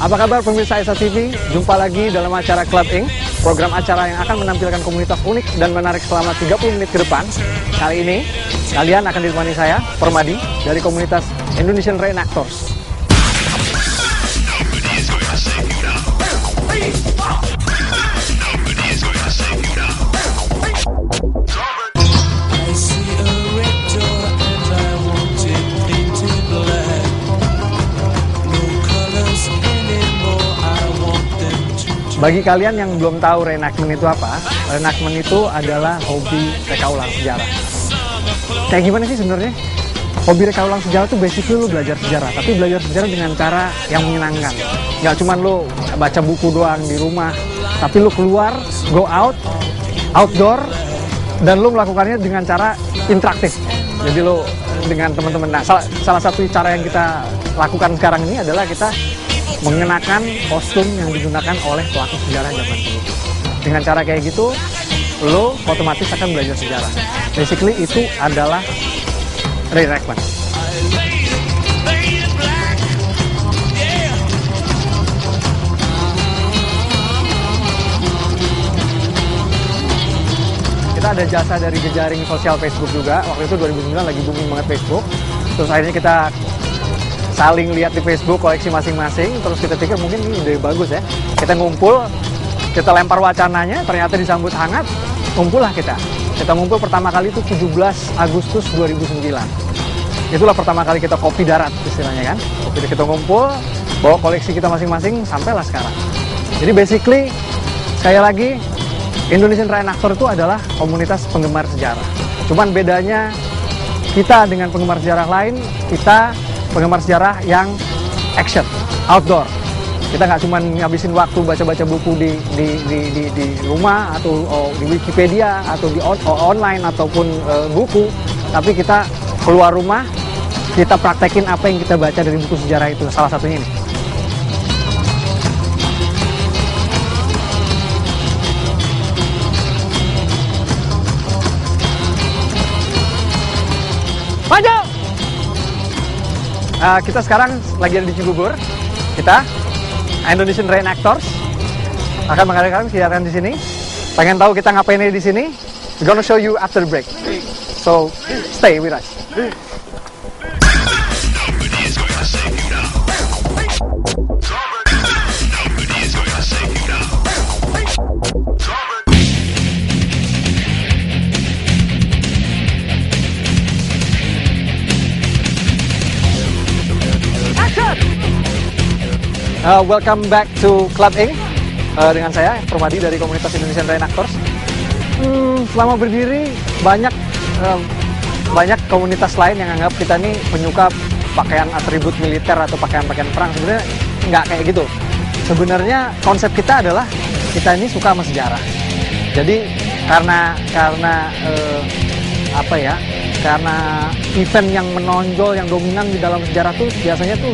Apa kabar pemirsa Esa TV? Jumpa lagi dalam acara Club Inc, program acara yang akan menampilkan komunitas unik dan menarik selama 30 menit ke depan. Kali ini, kalian akan ditemani saya, Permadi, dari komunitas Indonesian Reenactors. Bagi kalian yang belum tahu reenactment itu apa, reenactment itu adalah hobi reka ulang sejarah. Kayak gimana sih sebenarnya? Hobi reka ulang sejarah itu basically lu belajar sejarah, tapi belajar sejarah dengan cara yang menyenangkan. Nggak cuma lu baca buku doang di rumah, tapi lu keluar, go out, outdoor, dan lu melakukannya dengan cara interaktif. Jadi lu dengan teman-teman. Nah, salah satu cara yang kita lakukan sekarang ini adalah kita mengenakan kostum yang digunakan oleh pelaku sejarah zaman dulu. Dengan cara kayak gitu, lo otomatis akan belajar sejarah. Basically itu adalah reenactment. Kita ada jasa dari jejaring sosial Facebook juga. Waktu itu 2009 lagi booming banget Facebook. Terus akhirnya kita saling lihat di Facebook koleksi masing-masing, terus kita pikir mungkin ini ide bagus ya. Kita ngumpul, kita lempar wacananya, ternyata disambut hangat, ngumpullah kita. Kita ngumpul pertama kali itu 17 Agustus 2009. Itulah pertama kali kita kopi darat istilahnya kan. Jadi kita ngumpul, bawa koleksi kita masing-masing, sampailah sekarang. Jadi basically, sekali lagi, Indonesian Reenactor itu adalah komunitas penggemar sejarah. Cuman bedanya kita dengan penggemar sejarah lain, kita penggemar sejarah yang action, outdoor. Kita nggak cuma ngabisin waktu baca-baca buku di rumah atau di Wikipedia atau di online ataupun buku, tapi kita keluar rumah, kita praktekin apa yang kita baca dari buku sejarah itu. Salah satunya ini. Maju! Kita sekarang lagi ada di Cibubur. Kita Indonesian Reenactors akan mengadakan kegiatan di sini. Pengen tahu kita ngapain di sini? We're gonna show you after the break. So stay with us. Welcome back to Club Inc. Dengan saya, Permadi dari komunitas Indonesian Reenactors. Selama berdiri, banyak komunitas lain yang anggap kita ini penyuka pakaian atribut militer atau pakaian-pakaian perang. Sebenarnya nggak kayak gitu. Sebenarnya konsep kita adalah kita ini suka sama sejarah. Jadi karena event yang menonjol, yang dominan di dalam sejarah tuh biasanya tuh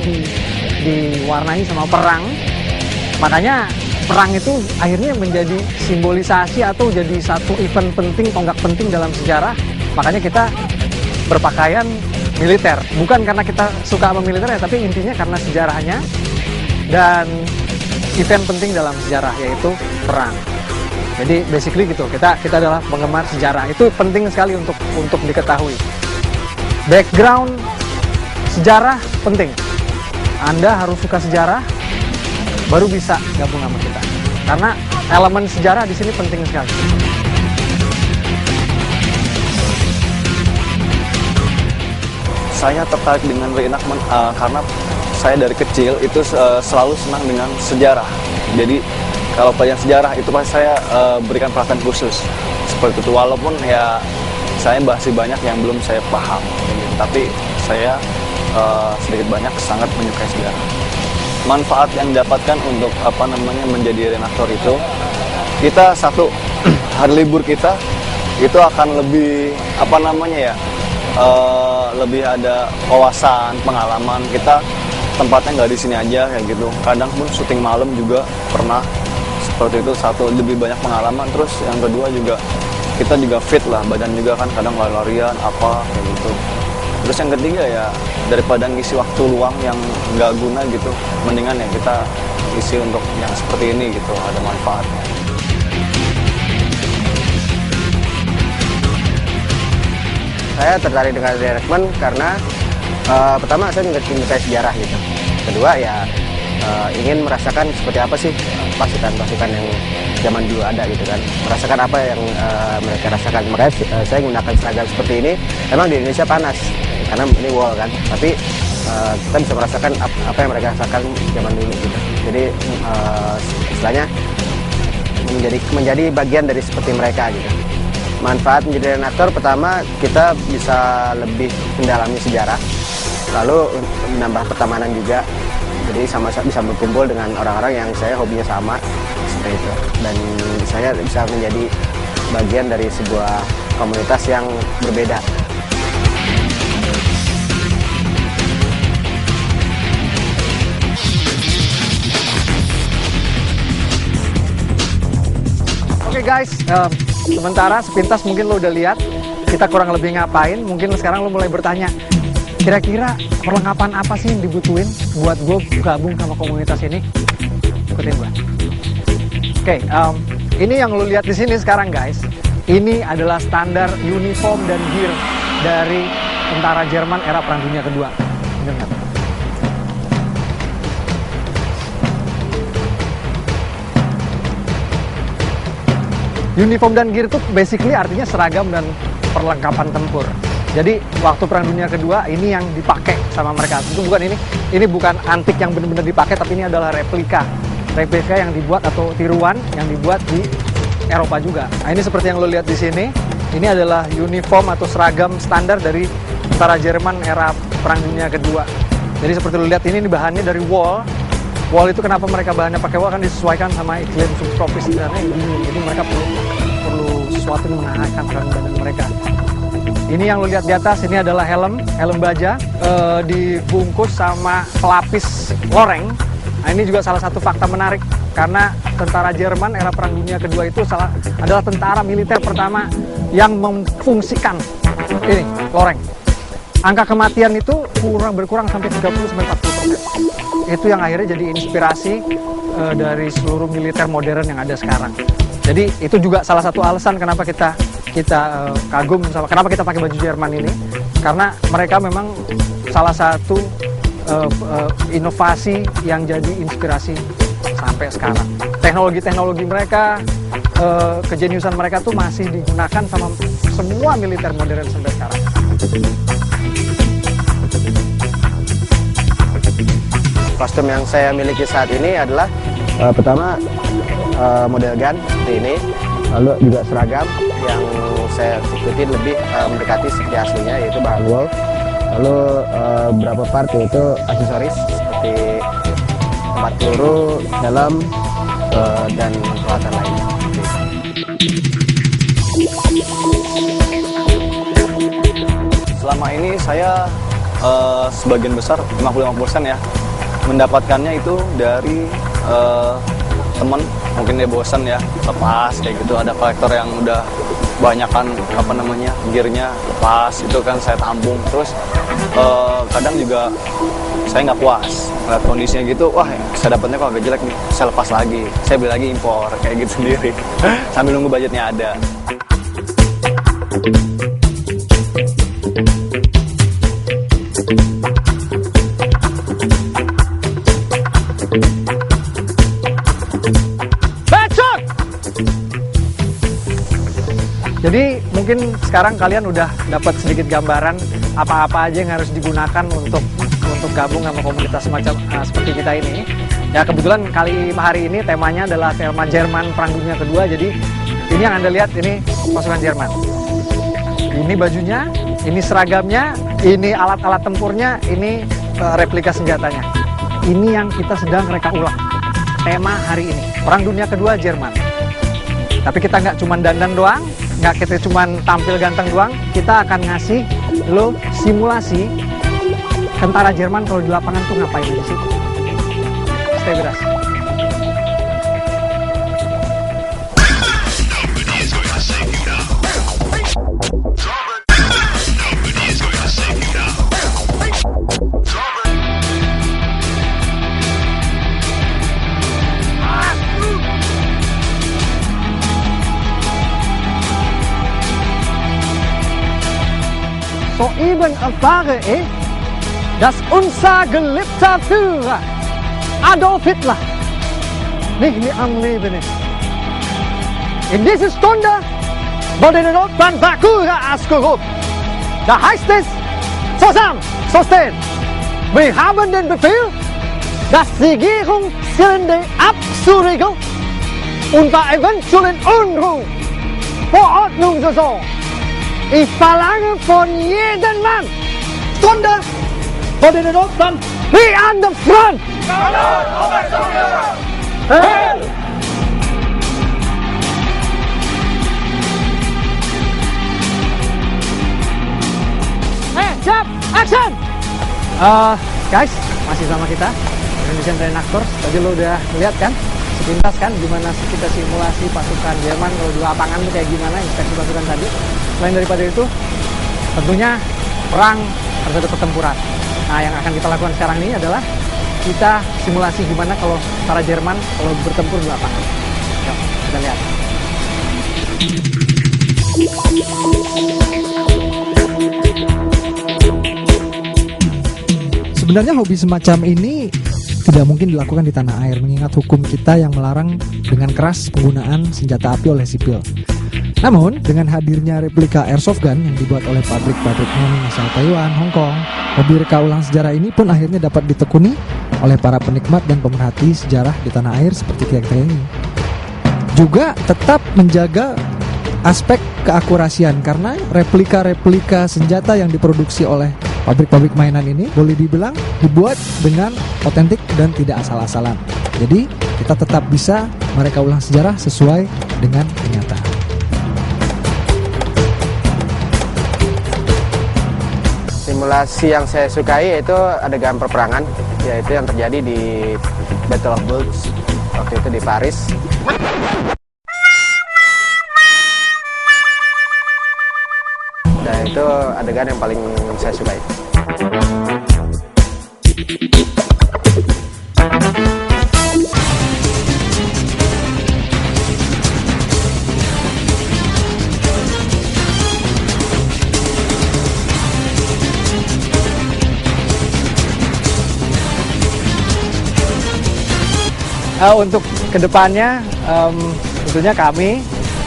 diwarnai sama perang. Makanya perang itu akhirnya menjadi simbolisasi atau jadi satu event penting, tonggak penting dalam sejarah. Makanya kita berpakaian militer. Bukan karena kita suka sama militer ya, tapi intinya karena sejarahnya dan event penting dalam sejarah, yaitu perang. Jadi basically gitu, kita adalah penggemar sejarah. Itu penting sekali untuk diketahui. Background sejarah penting. Anda harus suka sejarah, baru bisa gabung sama kita. Karena elemen sejarah di sini penting sekali. Saya tertarik dengan reenactment karena saya dari kecil itu selalu senang dengan sejarah. Jadi kalau pelajaran sejarah itu pasti saya berikan perhatian khusus. Seperti itu, walaupun ya saya masih banyak yang belum saya paham. Tapi saya sedikit banyak sangat menyukai sejarah. Manfaat yang didapatkan untuk menjadi reenactor itu, kita satu hari libur kita itu akan lebih lebih ada wawasan, pengalaman. Kita tempatnya nggak di sini aja kayak gitu. Kadang pun syuting malam juga pernah seperti itu. Satu, lebih banyak pengalaman. Terus yang kedua juga kita juga fit lah, badan juga kan kadang lari-larian apa kayak gitu. Terus yang ketiga ya, daripada ngisi waktu luang yang nggak guna gitu, mendingan ya kita isi untuk yang seperti ini gitu, ada manfaatnya. Saya tertarik dengan reenactment karena pertama saya menyukai sejarah gitu. Kedua ya ingin merasakan seperti apa sih pasukan-pasukan yang zaman dulu ada gitu kan. Merasakan apa yang mereka rasakan. Makanya saya menggunakan seragam seperti ini. Emang di Indonesia panas karena ini wall kan. Tapi kita bisa merasakan apa yang mereka rasakan zaman dulu gitu. Jadi istilahnya menjadi bagian dari seperti mereka gitu. Manfaat menjadi reenaktor pertama kita bisa lebih mendalami sejarah, lalu menambah pertemanan juga. Jadi sama bisa berkumpul dengan orang-orang yang saya hobinya sama seperti itu, dan saya bisa menjadi bagian dari sebuah komunitas yang berbeda. Oke guys, sementara sepintas mungkin lo udah lihat kita kurang lebih ngapain. Mungkin sekarang lo mulai bertanya, kira-kira perlengkapan apa sih yang dibutuhin buat gue gabung sama komunitas ini? Ikutin gue. Oke, ini yang lo lihat di sini sekarang guys. Ini adalah standar uniform dan gear dari tentara Jerman era Perang Dunia Kedua. Dengar. Uniform dan gear itu basically artinya seragam dan perlengkapan tempur. Jadi waktu Perang Dunia Kedua ini yang dipakai sama mereka. Itu bukan ini bukan antik yang benar-benar dipakai, tapi ini adalah replika yang dibuat atau tiruan yang dibuat di Eropa juga. Nah, ini seperti yang lo lihat di sini. Ini adalah uniform atau seragam standar dari tentara Jerman era Perang Dunia Kedua. Jadi seperti lo lihat ini bahannya dari wool. Wool itu kenapa mereka bahannya pakai wool, kan disesuaikan sama iklim subtropis sebenarnya dingin. Jadi mereka perlu sesuatu yang menghangatkan badan mereka. Ini yang lo lihat di atas, ini adalah helm baja, dibungkus sama pelapis loreng. Nah, ini juga salah satu fakta menarik karena tentara Jerman era Perang Dunia Kedua itu adalah tentara militer pertama yang memfungsikan ini loreng. Angka kematian itu berkurang sampai 30-40%. Itu yang akhirnya jadi inspirasi dari seluruh militer modern yang ada sekarang. Jadi itu juga salah satu alasan kenapa kita kagum sama kenapa kita pakai baju Jerman ini, karena mereka memang salah satu inovasi yang jadi inspirasi sampai sekarang. Teknologi mereka, kejeniusan mereka tuh masih digunakan sama semua militer modern sampai sekarang. Kostum yang saya miliki saat ini adalah pertama model gun seperti ini, lalu juga seragam yang saya ikutin lebih mendekati seperti aslinya, yaitu bahan wool. Lalu beberapa part yaitu aksesoris seperti tempat peluru, helm, dan peralatan lainnya. Selama ini saya sebagian besar 50-50% ya mendapatkannya itu dari teman, mungkin dia bosan ya lepas kayak gitu, ada kolektor yang udah banyakan gearnya lepas, itu kan saya tampung. Terus kadang juga saya nggak puas ngeliat kondisinya gitu, wah saya dapatnya kok agak jelek nih, saya lepas lagi, saya beli lagi impor kayak gitu sendiri sambil nunggu budgetnya ada. Jadi mungkin sekarang kalian udah dapat sedikit gambaran apa-apa aja yang harus digunakan untuk gabung sama komunitas semacam seperti kita ini. Ya kebetulan hari ini temanya adalah tema Jerman Perang Dunia Kedua. Jadi ini yang Anda lihat ini pasukan Jerman. Ini bajunya, ini seragamnya, ini alat-alat tempurnya, ini replika senjatanya. Ini yang kita sedang reka ulang. Tema hari ini Perang Dunia Kedua Jerman. Tapi kita nggak cuma dandan doang, nggak kita cuma tampil ganteng doang, kita akan ngasih lo simulasi tentara Jerman kalau di lapangan tuh ngapain aja sih. Stay with us. soeben erfahre ich, dass unser geliebter Führer Adolf Hitler nicht mehr am Leben ist. In dieser Stunde wurde der Notbrand Bakura ausgerufen. Da heißt es, zusammen, so stehen. Wir haben den Befehl, dass die Regierung Sünde abzuregeln und bei eventuellen Unruhe vor Ordnung zu sorgen. Ich verlange von jedem Mann, Stunde wurde der Notstand wie an der Front. Hey! Siap, action! Guys, masih sama kita Indonesian Reenactors. Tadi lo udah lihat kan sepintas kan gimana kita simulasi pasukan Jerman kalau di lapangan tuh kayak gimana inspeksi pasukan tadi. Selain daripada itu, tentunya perang harus ada pertempuran. Nah, yang akan kita lakukan sekarang ini adalah kita simulasi gimana kalau para Jerman kalau bertempur di lapangan. Yuk, kita lihat. Sebenarnya hobi semacam ini tidak mungkin dilakukan di tanah air mengingat hukum kita yang melarang dengan keras penggunaan senjata api oleh sipil. Namun, dengan hadirnya replika airsoft gun yang dibuat oleh pabrik-pabrik mining asal Taiwan, Hong Kong, hobi reka ulang sejarah ini pun akhirnya dapat ditekuni oleh para penikmat dan pemerhati sejarah di tanah air seperti kita ini. Juga tetap menjaga aspek keakurasian karena replika-replika senjata yang diproduksi oleh pabrik-pabrik mainan ini boleh dibilang dibuat dengan otentik dan tidak asal-asalan. Jadi kita tetap bisa mereka ulang sejarah sesuai dengan kenyataan. Simulasi yang saya sukai yaitu adegan perperangan, yaitu yang terjadi di Battle of Bulge waktu itu di Paris. Dan itu adegan yang paling saya sukai. Untuk kedepannya, tentunya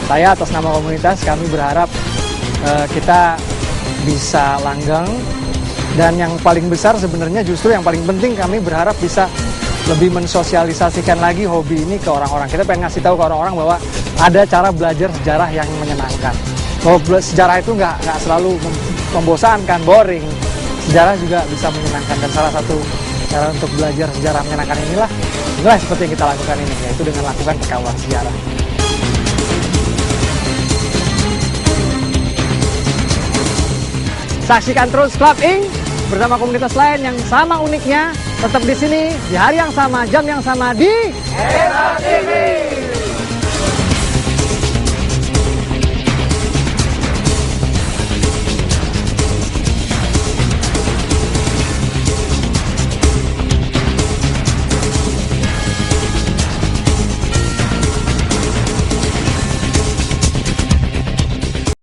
saya atas nama komunitas, kami berharap kita bisa langgeng, dan yang paling besar sebenarnya justru yang paling penting kami berharap bisa lebih mensosialisasikan lagi hobi ini ke orang-orang. Kita pengen ngasih tahu ke orang-orang bahwa ada cara belajar sejarah yang menyenangkan. Bahwa sejarah itu nggak selalu membosankan, boring. Sejarah juga bisa menyenangkan, dan salah satu cara untuk belajar sejarah menyenangkan inilah seperti yang kita lakukan ini, yaitu dengan lakukan perkaulan sejarah. Saksikan terus Club Ink bersama komunitas lain yang sama uniknya, tetap di sini, di hari yang sama, jam yang sama di ENA TV.